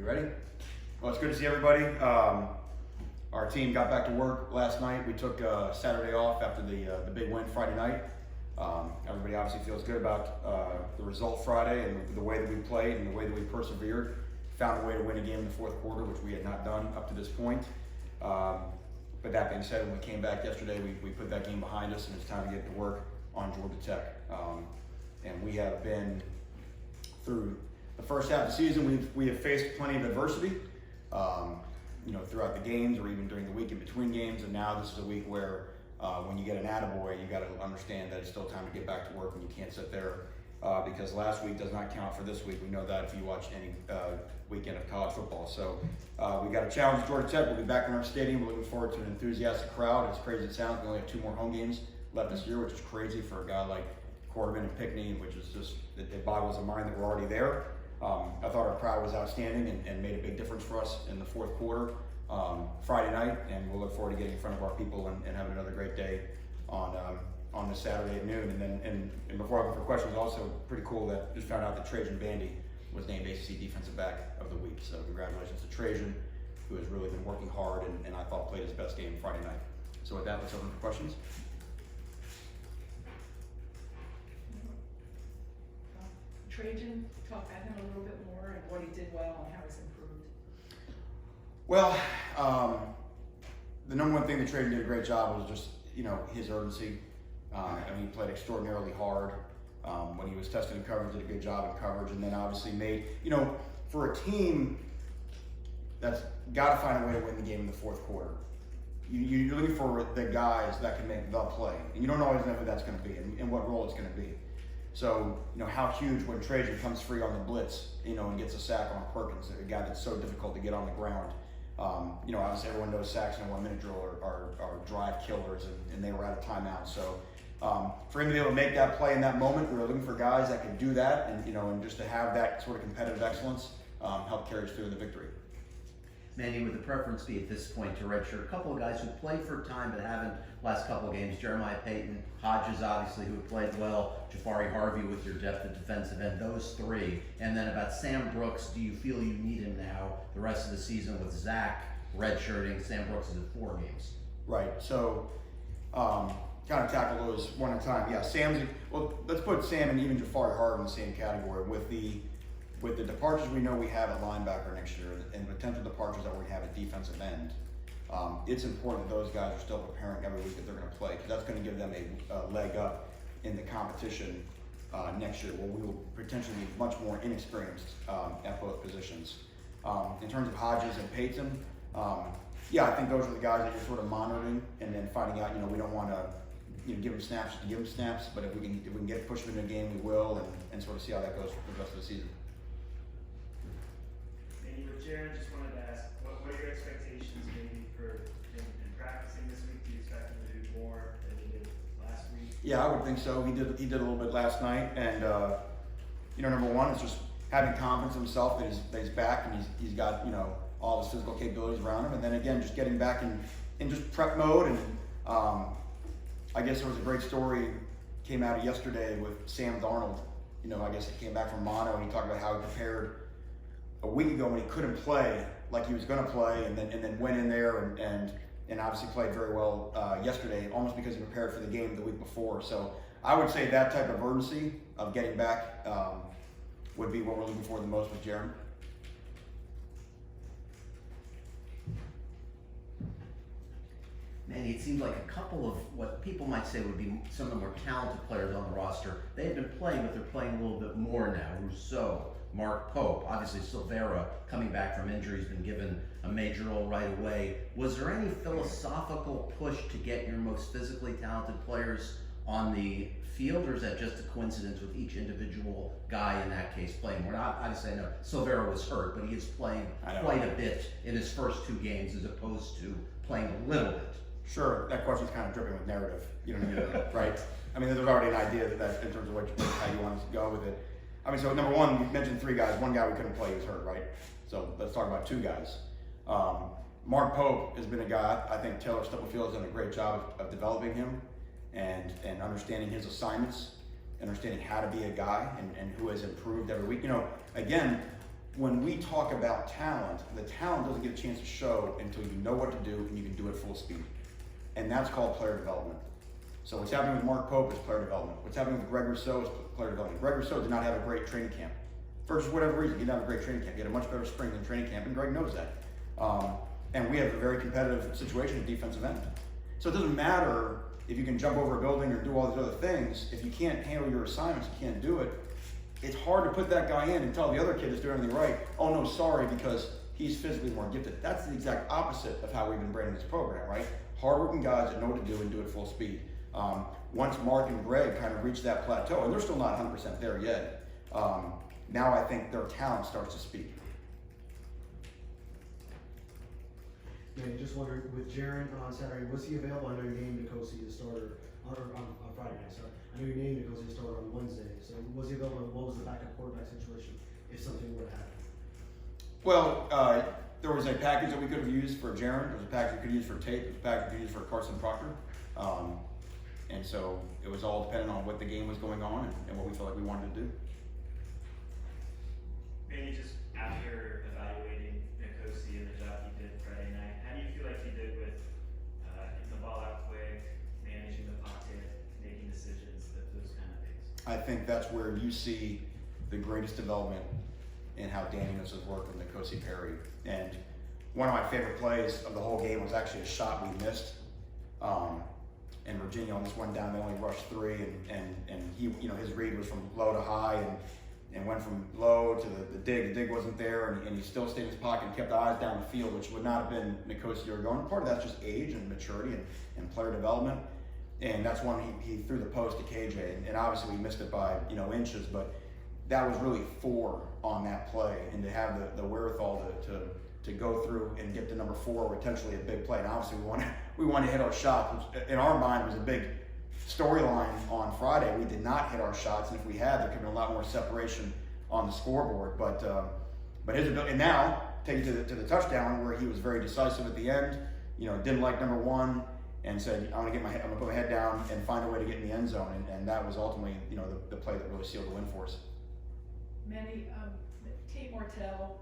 ready? Well, it's good to see everybody. Our team got back to work last night. We took Saturday off after the big win Friday night. Everybody obviously feels good about the result Friday and the way that we played and the way that we persevered. Found a way to win a game in the fourth quarter, which we had not done up to this point. But that being said, when we came back yesterday, we put that game behind us, and it's time to get to work on Georgia Tech. And we have been through the first half of the season. We have faced plenty of adversity, throughout the games or even during the week in between games. And now this is a week where when you get an attaboy, you got to understand that it's still time to get back to work, and you can't sit there because last week does not count for this week. We know that if you watch any weekend of college football. So we got a challenge at Georgia Tech. We'll be back in our stadium. We're looking forward to an enthusiastic crowd. As crazy as it sounds, we only have 2 more home games left this year, which is crazy for a guy like Quarterman and Pickney, which is just, it boggles the mind that we're already there. I thought our crowd was outstanding and made a big difference for us in the fourth quarter Friday night, and we'll look forward to getting in front of our people and having another great day on this Saturday at noon. And before I go for questions, also pretty cool that just found out that Trajan Bandy was named ACC Defensive Back of the Week. So congratulations to Trajan, who has really been working hard and I thought played his best game Friday night. So with that, let's open for questions. Trajan, talk about him a little bit more and what he did well and how he's improved. Well, the number one thing that Trajan did a great job was just, his urgency. He played extraordinarily hard. When he was tested in coverage, did a good job in coverage, and then obviously made, for a team that's got to find a way to win the game in the fourth quarter, you're looking for the guys that can make the play, and you don't always know who that's going to be and what role it's going to be. So, how huge when Trajan comes free on the blitz, and gets a sack on Perkins, a guy that's so difficult to get on the ground. Obviously everyone knows sacks in a 1-minute drill are drive killers, and they were out of timeout. So for him to be able to make that play in that moment, we were looking for guys that could do that, and just to have that sort of competitive excellence help carry us through the victory. Manny, would the preference be at this point to redshirt a couple of guys who played for a time but haven't last couple of games? Jeremiah Payton, Hodges, obviously, who played well, Jafari Harvey with your depth at defensive end, those 3. And then about Sam Brooks, do you feel you need him now the rest of the season with Zach redshirting? Sam Brooks is at 4 games. Right, so kind of tackle those one at a time. Yeah, let's put Sam and even Jafari Harvey in the same category with the departures we know we have at linebacker next year and potential departures that we have at defensive end. It's important that those guys are still preparing every week that they're going to play, because that's going to give them a leg up in the competition next year, where we will potentially be much more inexperienced at both positions. In terms of Hodges and Payton, I think those are the guys that you're sort of monitoring and then finding out, we don't want to give them snaps to give them snaps, but if we can get push them into a game, we will, and sort of see how that goes for the rest of the season. For Jared, just wanted to ask, what are your expectations maybe for in practicing this week? Do you expect him to do more than he did last week? Yeah, I would think so. He did a little bit last night, and number one is just having confidence in himself that he's back and he's got all his physical capabilities around him, and then again just getting back in just prep mode. And I guess there was a great story came out yesterday with Sam Darnold. I guess he came back from mono and he talked about how he prepared a week ago when he couldn't play like he was going to play, and then went in there and obviously played very well yesterday, almost because he prepared for the game the week before. So I would say that type of urgency of getting back would be what we're looking for the most with Jeremy. Manny, it seems like a couple of what people might say would be some of the more talented players on the roster. They've been playing, but they're playing a little bit more now. Rousseau, Mark Pope, obviously Silvera coming back from injury has been given a major role right away. Was there any philosophical push to get your most physically talented players on the field, or is that just a coincidence with each individual guy in that case playing more? Now, obviously I know Silvera was hurt, but he is playing quite a bit in his first 2 games as opposed to playing a little bit. Sure, that question's kind of dripping with narrative, right? There's already an idea that in terms of how you want to go with it. So number one, you mentioned 3 guys. 1 guy we couldn't play, he was hurt, right? So let's talk about 2 guys. Mark Pope has been a guy, I think Taylor Stubblefield has done a great job of developing him and understanding his assignments, understanding how to be a guy and who has improved every week. Again, when we talk about talent, the talent doesn't get a chance to show until you know what to do and you can do it full speed. And that's called player development. So what's happening with Mark Pope is player development. What's happening with Greg Rousseau is player development. Greg Rousseau did not have a great training camp. For just whatever reason, he didn't have a great training camp. He had a much better spring than training camp, and Greg knows that. And we have a very competitive situation at defensive end. So it doesn't matter if you can jump over a building or do all these other things. If you can't handle your assignments, you can't do it. It's hard to put that guy in and tell the other kid that's doing everything right, oh no, sorry, because he's physically more gifted. That's the exact opposite of how we've been branding this program, right? Hardworking guys that know what to do and do it full speed. Once Mark and Greg kind of reach that plateau, and they're still not 100% there yet, now I think their talent starts to speak. Man, just wondering, with Jaron on Saturday, was he available? I know you named Nicosi the starter on Friday night, sorry. I know you named Nicosi the starter on Wednesday. So was he available? What was the backup quarterback situation if something were to happen? Well, there was a package that we could have used for Jaron. There was a package we could use for Tate. There was a package we could use for Carson Proctor. And so it was all dependent on what the game was going on and what we felt like we wanted to do. Maybe just after evaluating Nicosi and the job he did Friday night, how do you feel like he did with getting the ball out quick, managing the pocket, making decisions, those kind of things? I think that's where you see the greatest development in how Danny knows his work with Nicosi Perry. And one of my favorite plays of the whole game was actually a shot we missed. And Virginia almost went down, they only rushed 3, and he, his read was from low to high and went from low to the dig. The dig wasn't there, and he still stayed in his pocket and kept the eyes down the field, which would not have been Nicosi or going. Part of that's just age and maturity and player development. And that's when he threw the post to KJ, and obviously we missed it by inches, but that was really 4 on that play, and to have the wherewithal to go through and get to number 4, potentially a big play. And obviously we want to hit our shots, which in our mind was a big storyline on Friday. We did not hit our shots, and if we had, there could have been a lot more separation on the scoreboard. But his ability, and now take it to the touchdown where he was very decisive at the end. Didn't like number 1 and said, I'm gonna put my head down and find a way to get in the end zone, and that was ultimately the play that really sealed the win for us. Manny, Tate Martell,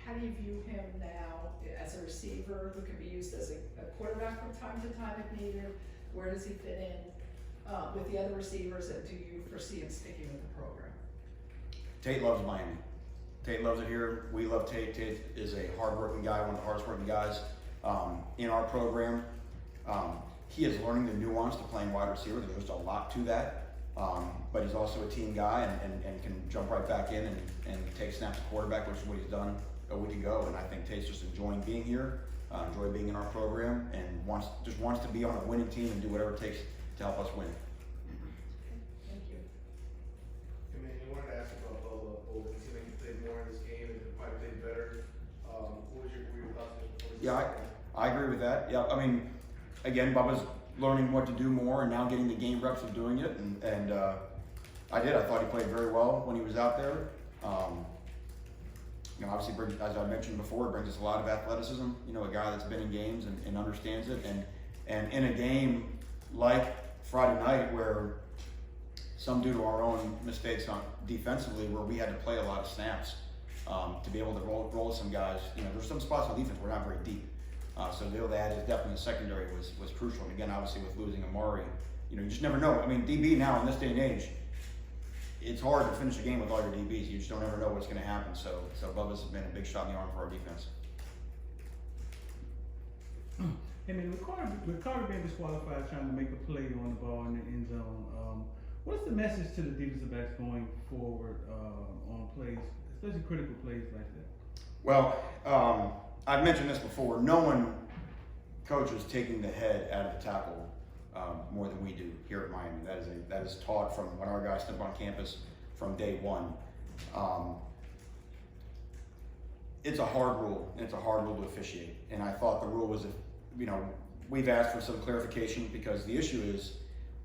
how do you view him now as a receiver who can be used as a quarterback from time to time if needed? Where does he fit in with the other receivers, and do you foresee him sticking with the program? Tate loves Miami. Tate loves it here. We love Tate. Tate is a hardworking guy, one of the hardest working guys in our program. He is learning the nuance to playing wide receiver. There's just a lot to that. But he's also a team guy and can jump right back in and take snaps at quarterback, which is what he's done a week ago. And I think Tate's just enjoying being here, enjoy being in our program, and wants to be on a winning team and do whatever it takes to help us win. Thank you. I mean, I wanted to ask about Bubba. It seemed like he played more in this game and probably played better. What were your thoughts? Yeah, I agree with that. Yeah, I mean, again, Bubba's learning what to do more and now getting the game reps of doing it. And I thought he played very well when he was out there. Obviously, as I mentioned before, it brings us a lot of athleticism. A guy that's been in games and understands it. And in a game like Friday night, where some due to our own mistakes on defensively, where we had to play a lot of snaps to be able to roll some guys. There's some spots on defense we're not very deep. So to be able to add his depth in the secondary was crucial. And again, obviously with losing Amari, you just never know. I mean, DB now in this day and age, it's hard to finish a game with all your DBs. You just don't ever know what's going to happen. So Bubba's been a big shot in the arm for our defense. And then with Carter being disqualified, trying to make a play on the ball in the end zone, what's the message to the defensive backs going forward on plays, especially critical plays like that? Well, I've mentioned this before. No one coaches taking the head out of the tackle more than we do here at Miami. That is taught from when our guys step on campus from day one. It's a hard rule, and it's a hard rule to officiate. And I thought the rule was, we've asked for some clarification, because the issue is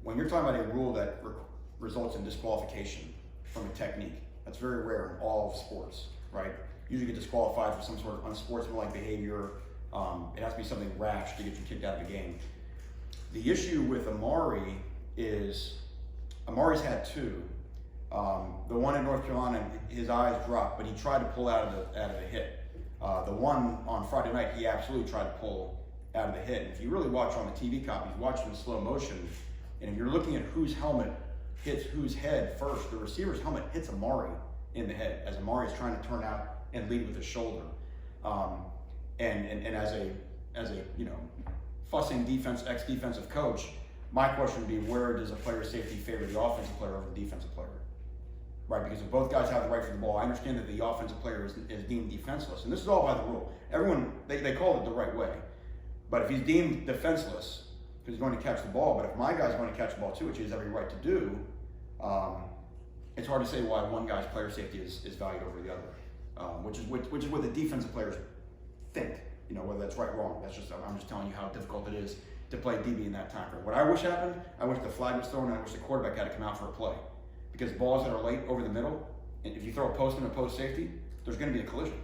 when you're talking about a rule that results in disqualification from a technique, that's very rare in all of sports, right? Usually get disqualified for some sort of unsportsmanlike behavior. It has to be something rash to get you kicked out of the game. The issue with Amari is Amari's had 2. The one in North Carolina, his eyes dropped, but he tried to pull out of the hit. The one on Friday night, he absolutely tried to pull out of the hit. And if you really watch on the TV copy, you watch in slow motion, and if you're looking at whose helmet hits whose head first, the receiver's helmet hits Amari in the head as Amari is trying to turn out and lead with his shoulder. And as a fussing ex-defensive coach, my question would be, where does a player safety favor the offensive player over the defensive player? Right, because if both guys have the right for the ball, I understand that the offensive player is deemed defenseless, and this is all by the rule. Everyone, they call it the right way. But if he's deemed defenseless, because he's going to catch the ball, but if my guy's going to catch the ball too, which he has every right to do, it's hard to say why one guy's player safety is valued over the other, which is what the defensive players think. Whether that's right or wrong. I'm just telling you how difficult it is to play DB in that time frame. What I wish happened, I wish the flag was thrown, and I wish the quarterback had to come out for a play. Because balls that are late over the middle, and if you throw a post in a post safety, there's going to be a collision,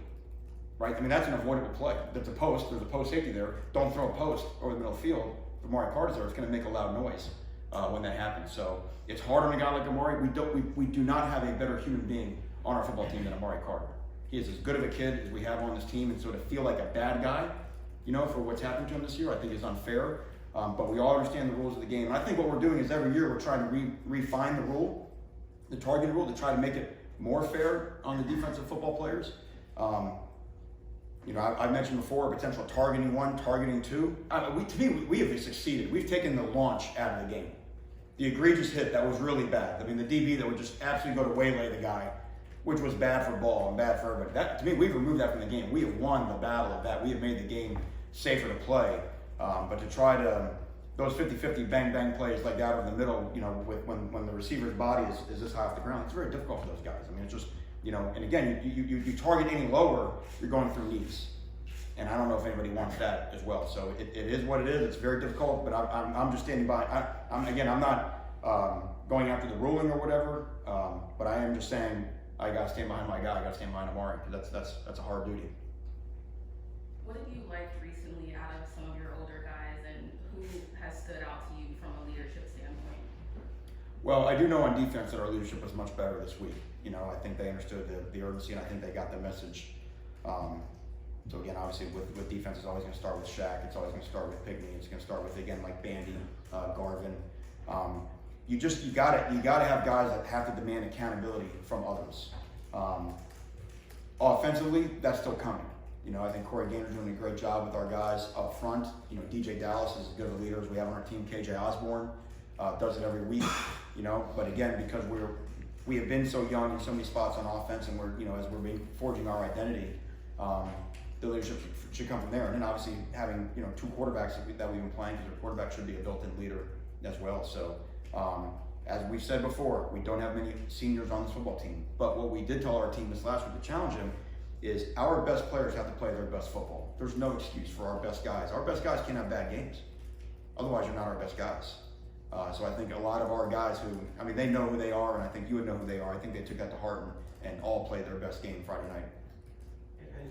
right? I mean, that's an avoidable play. There's a post safety there. Don't throw a post over the middle of the field. If Amari Carter's there, it's going to make a loud noise when that happens. So it's hard on a guy like Amari. We do not have a better human being on our football team than Amari Carter. He is as good of a kid as we have on this team, and so to feel like a bad guy, for what's happened to him this year, I think is unfair. But we all understand the rules of the game, and I think what we're doing is every year we're trying to refine the rule, the targeting rule, to try to make it more fair on the defensive football players. I mentioned before potential targeting 1, targeting 2. We have succeeded. We've taken the launch out of the game. The egregious hit that was really bad. I mean, the DB that would just absolutely go to waylay the guy, which was bad for ball and bad for everybody. That, to me, we've removed that from the game. We have won the battle of that. We have made the game safer to play. But to try to, those 50-50 bang-bang plays like that over the middle, when the receiver's body is this high off the ground, it's very difficult for those guys. I mean, it's just, and again, you target any lower, you're going through knees. And I don't know if anybody wants that as well. So it is what it is. It's very difficult, but I'm just standing by. I'm not going after the ruling or whatever, but I am just saying, I got to stand behind my guy. I got to stand behind Amari, because that's a hard duty. What have you liked recently out of some of your older guys, and who has stood out to you from a leadership standpoint? Well, I do know on defense that our leadership was much better this week. I think they understood the urgency, and I think they got the message. So again, obviously with defense, it's always going to start with Shaq. It's always going to start with Pigney. It's going to start with, again, like Bandy, Garvin. You gotta have guys that have to demand accountability from others. Offensively, that's still coming. I think Corey Gaynor's doing a great job with our guys up front. DJ Dallas is as good of a leader as we have on our team. KJ Osborne does it every week. But again, because we have been so young in so many spots on offense, and we're as we're forging our identity, the leadership should come from there. And then obviously having 2 quarterbacks that we've been playing, because our quarterback should be a built-in leader as well. So. As we've said before, we don't have many seniors on this football team. But what we did tell our team this last week to challenge them is our best players have to play their best football. There's no excuse for our best guys. Our best guys can't have bad games. Otherwise, you're not our best guys. So I think a lot of our guys they know who they are, and I think you would know who they are. I think they took that to heart and all played their best game Friday night. And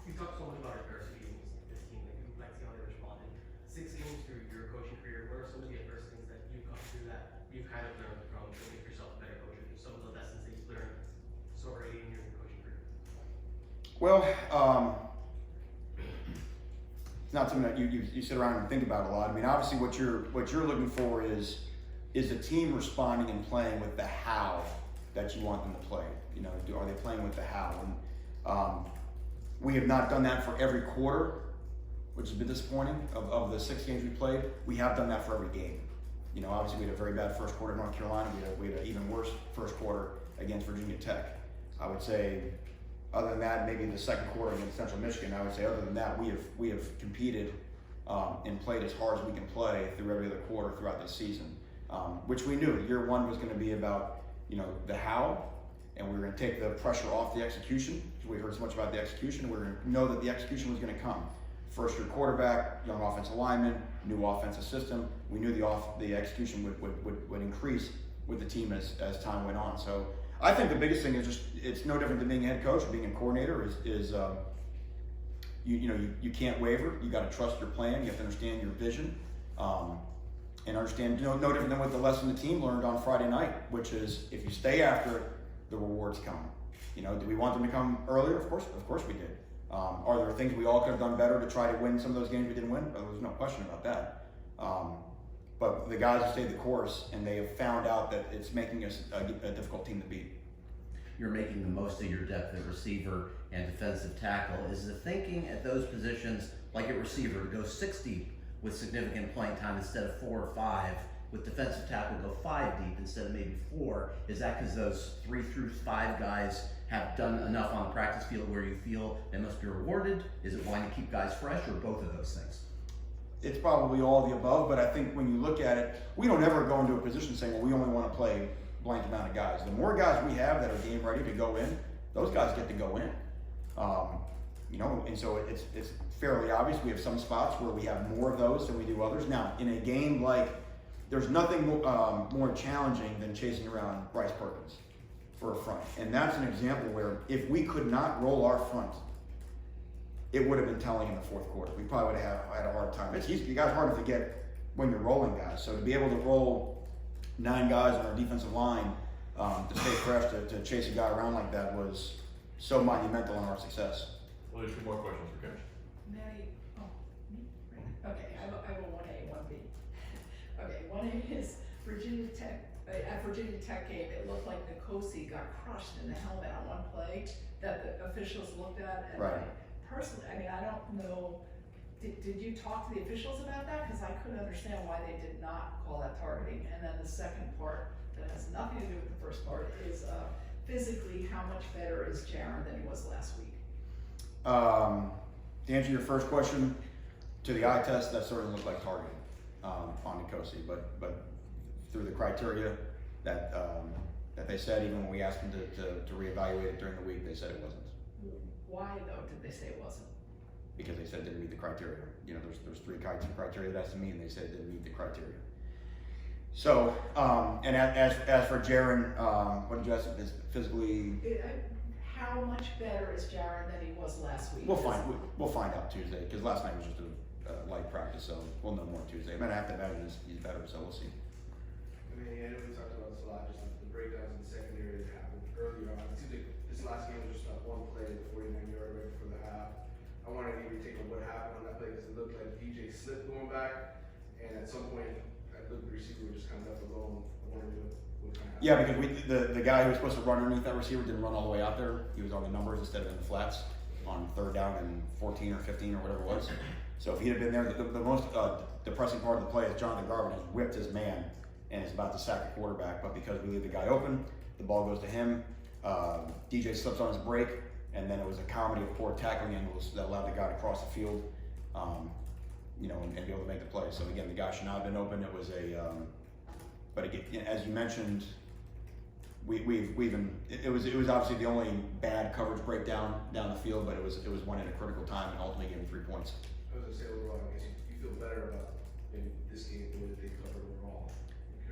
you talked so much about adversity in this team, you'd like to see how they responded. 6 games through your coaching career, what are some of the adversity things that you've gone through that you've kind of learned from to make yourself a better coach? Some of the lessons that you've learned so early in your coaching career? Well, it's not something that you sit around and think about a lot. I mean, obviously what you're looking for is the team responding and playing with the how that you want them to play. Are they playing with the how? And we have not done that for every quarter, which has been disappointing. Of the 6 games we played, we have done that for every game. Obviously we had a very bad first quarter in North Carolina. We had an even worse first quarter against Virginia Tech. I would say, other than that, maybe the second quarter against Central Michigan, I would say other than that, we have competed and played as hard as we can play through every other quarter throughout this season, which we knew. Year 1 was going to be about, the how, and we were going to take the pressure off the execution, because we heard so much about the execution. We were going to know that the execution was going to come. First-year quarterback, young offensive lineman, new offensive system. We knew the execution would increase with the team as time went on. So I think the biggest thing is just, it's no different than being a head coach or being a coordinator. You can't waver. You got to trust your plan. You have to understand your vision, and understand, no different than what the lesson the team learned on Friday night, which is if you stay after, the rewards come. You know, do we want them to come earlier? Of course we did. Are there things we all could have done better to try to win some of those games we didn't win? There was no question about that. But the guys have stayed the course, and they have found out that it's making us a difficult team to beat. You're making the most of your depth at receiver and defensive tackle. Is the thinking at those positions, like at receiver, to go 6 deep with significant playing time instead of 4 or 5, with defensive tackle go 5 deep instead of maybe 4? Is that because those 3 through 5 guys have done enough on the practice field where you feel they must be rewarded? Is it wanting to keep guys fresh, or both of those things? It's probably all of the above, but I think when you look at it, we don't ever go into a position saying, well, we only want to play blank amount of guys. The more guys we have that are game ready to go in, those guys get to go in. You know, and so it's fairly obvious we have some spots where we have more of those than we do others. Now, in a game like, there's nothing more challenging than chasing around Bryce Perkins for a front. And that's an example where if we could not roll our front, it would have been telling in the fourth quarter. We probably would have had a hard time. It's easy, you guys hard to get when you're rolling guys. So to be able to roll 9 guys on our defensive line to stay fresh, to chase a guy around like that was so monumental in our success. Well, there's 2 more questions for Coach. Manny, me? Right. Okay, I have a 1A, 1B. Okay, 1A is Virginia Tech. At Virginia Tech game, it looked like Nicosi got crushed in the helmet on one play that the officials looked at. And Right. Personally, I mean, I don't know. Did you talk to the officials about that? Because I couldn't understand why they did not call that targeting. And then the second part that has nothing to do with the first part is physically, how much better is Jaron than he was last week? To answer your first question, to the eye test, that certainly looked like targeting on Nicosi, but through the criteria that they said, even when we asked them to reevaluate it during the week, they said it wasn't. Why though did they say it wasn't? Because they said it didn't meet the criteria. You know, there's 3 criteria that has to meet, and they said it didn't meet the criteria. So, and as for Jaron, what did you ask? Is physically? How much better is Jaron than he was last week? We'll find out Tuesday, because last night was just a light practice, so we'll know more Tuesday. I mean, I have to imagine he's better, so we'll see. I mean, I know we talked about this a lot, just the breakdowns in the secondary that happened earlier on. It seems like this last game was just that one play, the 49-yard right before the half. I wanted to get your take on what happened on that play, because it looked like DJ slipped going back, and at some point, I looked at the receiver just kind of left alone. I wondered what kind of happened. Yeah, because the guy who was supposed to run underneath that receiver didn't run all the way out there. He was on the numbers instead of in the flats on 3rd down and 14 or 15 or whatever it was. So if he had been there, the most depressing part of the play is Jonathan Garvin has whipped his man and is about to sack the quarterback, but because we leave the guy open, the ball goes to him. DJ slips on his break, and then it was a comedy of poor tackling angles that allowed the guy to cross the field, you know, and be able to make the play. So again, the guy should not have been open. It was but again, as you mentioned, it was obviously the only bad coverage breakdown down the field, but it was one at a critical time and ultimately gave him 3 points. I was going to say overall, I guess you feel better about maybe this game the way that they covered overall.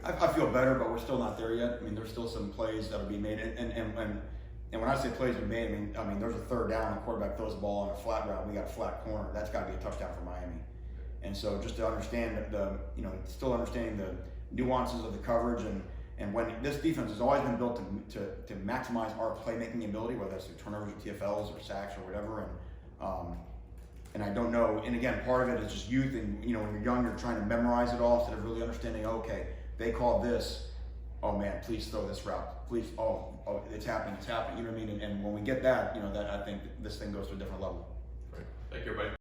I feel better, but we're still not there yet. I mean, there's still some plays that'll be made, and when I say plays be made, I mean there's a 3rd down, the quarterback throws the ball on a flat route, we got a flat corner. That's got to be a touchdown for Miami. And so just to understand still understanding the nuances of the coverage, and when this defense has always been built to maximize our playmaking ability, whether that's through turnovers or TFLs or sacks or whatever, and I don't know, and again, part of it is just youth, and when you're young, you're trying to memorize it all instead of really understanding, okay, they called this, oh man, please throw this route, please, oh it's happening, you know what I mean, and when we get that, that I think this thing goes to a different level. Great. Thank you, everybody.